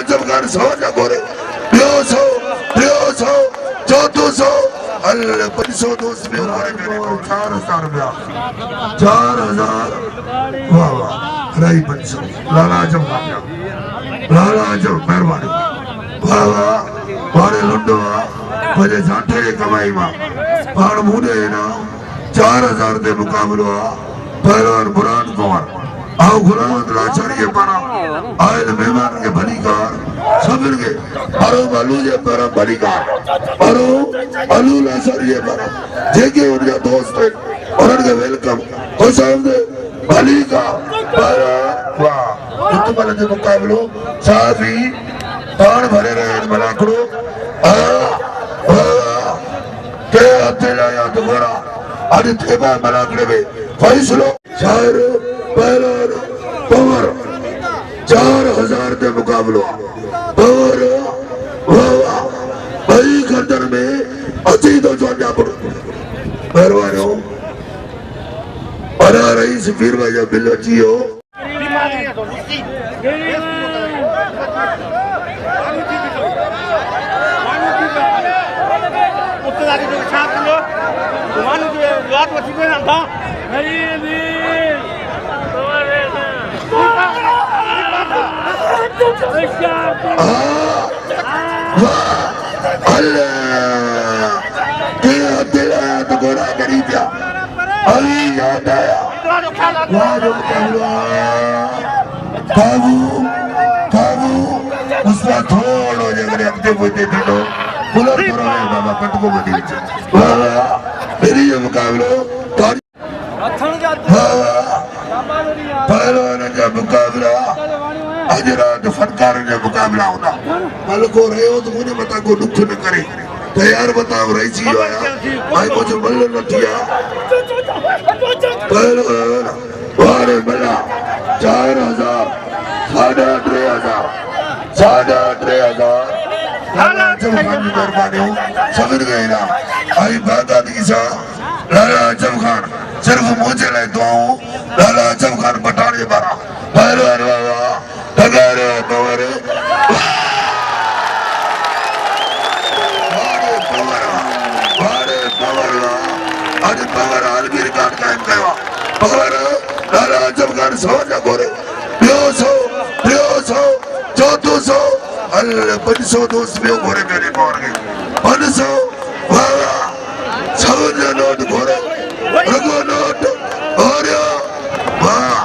जब कर सौ जा गोरे सौ चौथो सौ अल्लाह 500 दोस्त में गोरे मेरे को 4000 रुपया 4000 वाह वाह राई 500 लाला जब मेहरबानी वाह वाह वारे लुंडो मुझे जाटे कमाई मां पाण मुने ना 4000 दे मुकाबलो पहलवान बुरान कुंवर आओ गुलाम लाचारी पारा आयल मेहमान के भलीकार सबन के अरो बालू जे पारा भलीकार अरो अलू लाचारी पारा जेके उनका दोस्त है उनके वेलकम खुश आमदीद भलीकार वाह इतमल जे मुकाबलो साफी पाण भरे रहे मलाकड़ो के अतेला या दुगरा आज थेबा मलाकड़े में फैसलो शायर पहलवान पवर 4000 के मुकाबलो पवर वाह भाई खंडर में अची तो जोड़ा पड़ो मेहरबानो बना रही सफीर भाई जब बिल अची हो उसका थोड़ो जगह अगते पुछते थींदो बुलंद करो बाबा कटको बदी वाह मेरी जो मुकाबलो पहलवान जा मुकाबला आज रात फनकार जा मुकाबला होता कल को रहो तो मुझे बता को दुख न करे तैयार बताओ रही छी आया भाई मुझे मल्ल न थिया पहलवान वारे बला 4000 3,500 लाला जमखान की मेहरबानी समझ गए ना आई बात आदि सा लाला जमखान सिर्फ मुझे ले दुआओं लाला जमखान बटाने बारा पहलवान बाबा तगारे पवर आज पवर आलमी रिकॉर्ड कायम कयो पवर लाला जमखान 100 जा गोरे 200 चौथो सौ अल्लाह 500 दोस्त में गोरे मेरे पवर के 500 वाह सब नोट गोरे रगो नोट और वाह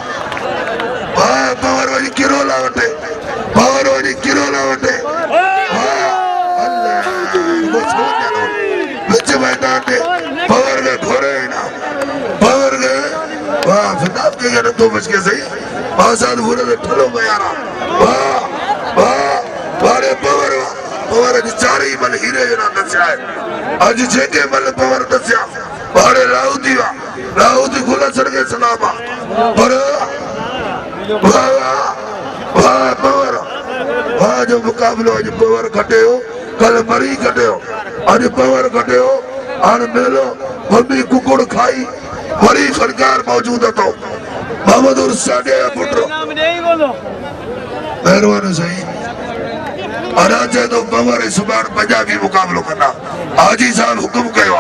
वाह पवर वाली किरो लावटे अल्लाह वो छोड़ दो बच्चे मैदान में पवर के घोरे ना पवर के वाह फिताब के घर तो बच के सही आजाद पूरे में ठलो में यारा वाह वारे पवर चारी मल हीरे जना दस्या है आज जेके मल पवर दस्या वारे राउती खुला सर के सलामा पर वाह पवर वाह जो मुकाबलो आज पवर खटे हो कल मरी खटे हो आज पवर खटे हो आन मेलो मम्मी कुकुड़ खाई मरी सरकार मौजूद तो मोहम्मद साडे पुत्र मेहरबानी सही अराजे तो पवर सुबार पंजाबी मुकाबलो करना हाजी साहब हुक्म कयो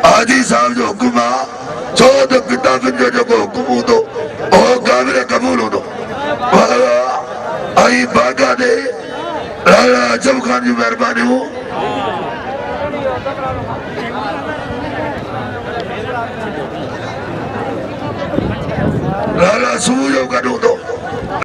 हाजी साहब जो हुक्म आ छो तो किताबन जो हुक्म हो ओ काबिल कबूल हो आई बागा दे लाला जमखान जी मेहरबानी हो लाला सूजो कढो तो